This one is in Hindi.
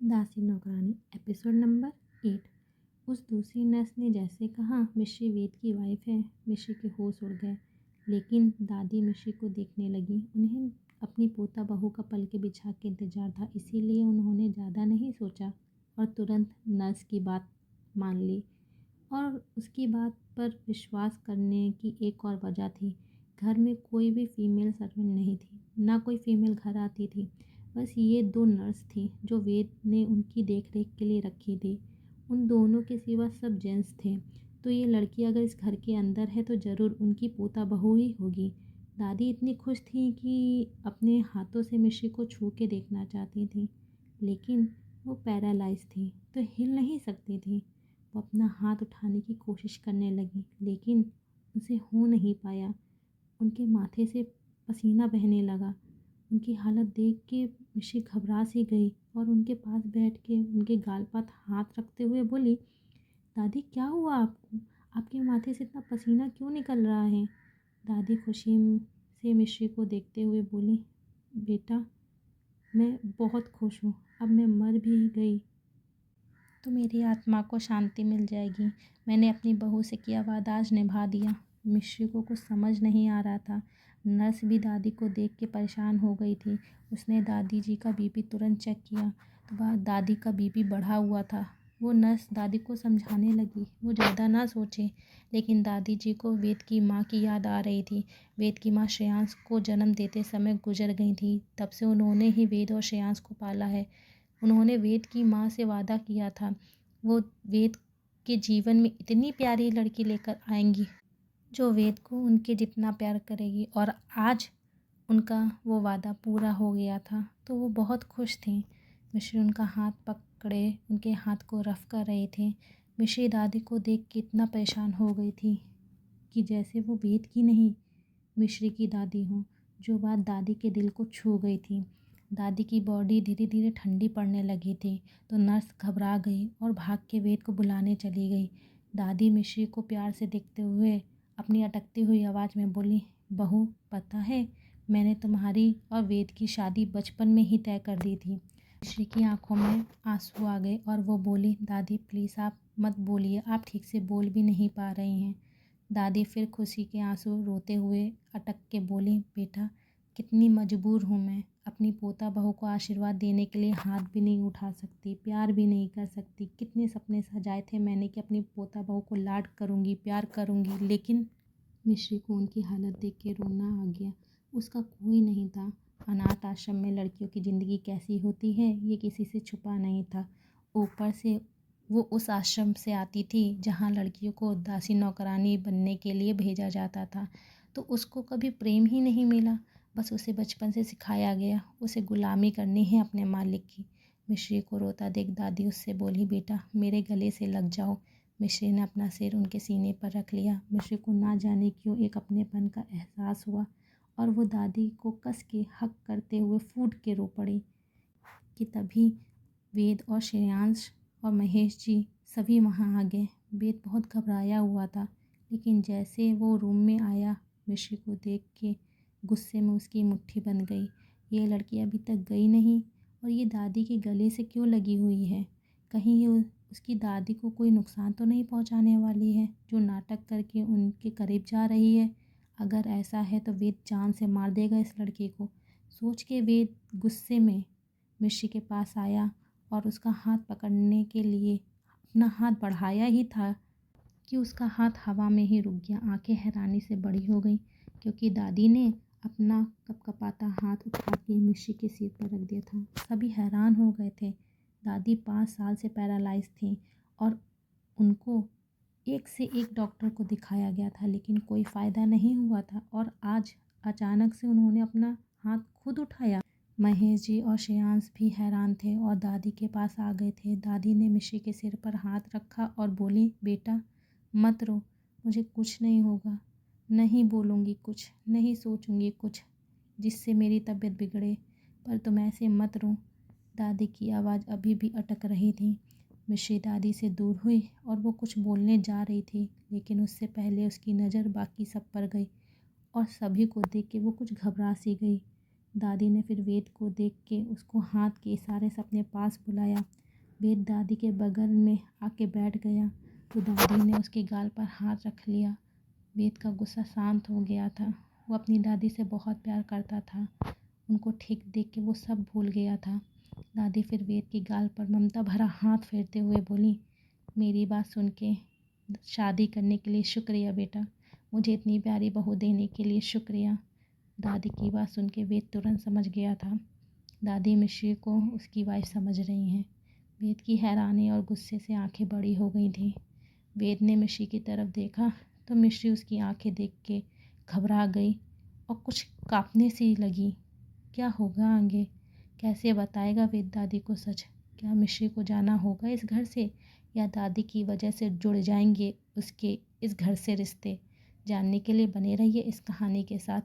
दासी नौकरानी एपिसोड नंबर 8। उस दूसरी नर्स ने जैसे कहा मिश्री वेद की वाइफ है। मिश्री के होश उड़ गए, लेकिन दादी मिश्री को देखने लगी। उन्हें अपनी पोता बहू का पलके बिछा के इंतजार था, इसीलिए उन्होंने ज़्यादा नहीं सोचा और तुरंत नर्स की बात मान ली। और उसकी बात पर विश्वास करने की एक और वजह थी। घर में कोई भी फीमेल सर्वेंट नहीं थी, ना कोई फीमेल घर आती थी। बस ये दो नर्स थी जो वेद ने उनकी देख रेख के लिए रखी थी। उन दोनों के सिवा सब जेंट्स थे। तो ये लड़की अगर इस घर के अंदर है तो ज़रूर उनकी पोता बहू ही होगी। दादी इतनी खुश थी कि अपने हाथों से मिश्री को छू के देखना चाहती थी, लेकिन वो पैरालाइज थी तो हिल नहीं सकती थी। वो अपना हाथ उठाने की कोशिश करने लगी, लेकिन उनसे हो नहीं पाया। उनके माथे से पसीना बहने लगा। उनकी हालत देख के मिश्री घबरा सी गई और उनके पास बैठ के उनके गाल पर हाथ रखते हुए बोली, दादी क्या हुआ आपको? आपके माथे से इतना पसीना क्यों निकल रहा है? दादी खुशी से मिश्री को देखते हुए बोली, बेटा मैं बहुत खुश हूँ। अब मैं मर भी गई तो मेरी आत्मा को शांति मिल जाएगी। मैंने अपनी बहू से किया वादा आज निभा दिया। मिश्री को कुछ समझ नहीं आ रहा था। नर्स भी दादी को देख के परेशान हो गई थी। उसने दादी जी का बीपी तुरंत चेक किया तो दादी का बीपी बढ़ा हुआ था। वो नर्स दादी को समझाने लगी वो ज़्यादा ना सोचे, लेकिन दादी जी को वेद की माँ की याद आ रही थी। वेद की माँ श्रेयांश को जन्म देते समय गुजर गई थी। तब से उन्होंने ही वेद और श्रेयांश को पाला है। उन्होंने वेद की माँ से वादा किया था वो वेद के जीवन में इतनी प्यारी लड़की लेकर आएंगी जो वेद को उनके जितना प्यार करेगी। और आज उनका वो वादा पूरा हो गया था तो वो बहुत खुश थी। मिश्री उनका हाथ पकड़े उनके हाथ को रफ कर रहे थे। मिश्री दादी को देख के इतना परेशान हो गई थी कि जैसे वो वेद की नहीं मिश्री की दादी हो। जो बात दादी के दिल को छू गई थी। दादी की बॉडी धीरे धीरे ठंडी पड़ने लगी थी तो नर्स घबरा गई और भाग के वेद को बुलाने चली गई। दादी मिश्री को प्यार से देखते हुए अपनी अटकती हुई आवाज़ में बोली, बहू पता है मैंने तुम्हारी और वेद की शादी बचपन में ही तय कर दी थी। मिश्री की आंखों में आंसू आ गए और वो बोली, दादी प्लीज़ आप मत बोलिए, आप ठीक से बोल भी नहीं पा रही हैं। दादी फिर खुशी के आंसू रोते हुए अटक के बोली, बेटा कितनी मजबूर हूँ मैं। अपनी पोता बहू को आशीर्वाद देने के लिए हाथ भी नहीं उठा सकती, प्यार भी नहीं कर सकती। कितने सपने सजाए थे मैंने कि अपनी पोता बहू को लाड करूँगी, प्यार करूँगी, लेकिन मिश्री को उनकी हालत देख के रोना आ गया। उसका कोई नहीं था। अनाथ आश्रम में लड़कियों की ज़िंदगी कैसी होती है ये किसी से छुपा नहीं था। ऊपर से वो उस आश्रम से आती थी जहाँ लड़कियों को दासी नौकरानी बनने के लिए भेजा जाता था, तो उसको कभी प्रेम ही नहीं मिला। बस उसे बचपन से सिखाया गया उसे गुलामी करनी है अपने मालिक की। मिश्री को रोता देख दादी उससे बोली, बेटा मेरे गले से लग जाओ। मिश्री ने अपना सिर उनके सीने पर रख लिया। मिश्री को ना जाने क्यों एक अपनेपन का एहसास हुआ और वो दादी को कस के हक करते हुए फूट के रो पड़ी कि तभी वेद और श्रेयांश और महेश जी सभी वहाँ आ गए। वेद बहुत घबराया हुआ था, लेकिन जैसे वो रूम में आया मिश्री को देख के गुस्से में उसकी मुट्ठी बंध गई। ये लड़की अभी तक गई नहीं और ये दादी के गले से क्यों लगी हुई है? कहीं ये उसकी दादी को कोई नुकसान तो नहीं पहुंचाने वाली है जो नाटक करके उनके करीब जा रही है? अगर ऐसा है तो वेद जान से मार देगा इस लड़की को। सोच के वेद गुस्से में मिश्री के पास आया और उसका हाथ पकड़ने के लिए अपना हाथ बढ़ाया ही था कि उसका हाथ हवा में ही रुक गया। आंखें हैरानी से बड़ी हो गई क्योंकि दादी ने अपना कपकपाता हाथ उठा के मिश्री के सिर पर रख दिया था। सभी हैरान हो गए थे। दादी 5 साल से पैरालाइज थी और उनको एक से एक डॉक्टर को दिखाया गया था, लेकिन कोई फ़ायदा नहीं हुआ था। और आज अचानक से उन्होंने अपना हाथ खुद उठाया। महेश जी और श्रेयांश भी हैरान थे और दादी के पास आ गए थे। दादी ने मिश्री के सिर पर हाथ रखा और बोली, बेटा मत रो, मुझे कुछ नहीं होगा। नहीं बोलूँगी कुछ, नहीं सोचूँगी कुछ जिससे मेरी तबीयत बिगड़े, पर तुम ऐसे मत रो। दादी की आवाज़ अभी भी अटक रही थी। मिश्री दादी से दूर हुई और वो कुछ बोलने जा रही थी, लेकिन उससे पहले उसकी नज़र बाकी सब पर गई और सभी को देख के वो कुछ घबरा सी गई। दादी ने फिर वेद को देख के उसको हाथ के इशारे से अपने पास बुलाया। वेद दादी के बगल में आके बैठ गया तो दादी ने उसके गाल पर हाथ रख लिया। वेद का गुस्सा शांत हो गया था। वो अपनी दादी से बहुत प्यार करता था। उनको ठीक देख के वो सब भूल गया था। दादी फिर वेद की गाल पर ममता भरा हाथ फेरते हुए बोली, मेरी बात सुन के शादी करने के लिए शुक्रिया बेटा। मुझे इतनी प्यारी बहू देने के लिए शुक्रिया। दादी की बात सुन के वेद तुरंत समझ गया था। दादी मिश्री को उसकी वाइफ समझ रही हैं। वेद की हैरानी और गुस्से से आंखें बड़ी हो गई थी। वेद ने मिश्री की तरफ देखा तो मिश्री उसकी आंखें देख के घबरा गई और कुछ कांपने सी लगी। क्या होगा आगे? कैसे बताएगा वेद दादी को सच? क्या मिश्री को जाना होगा इस घर से, या दादी की वजह से जुड़ जाएंगे उसके इस घर से रिश्ते? जानने के लिए बने रहिए इस कहानी के साथ।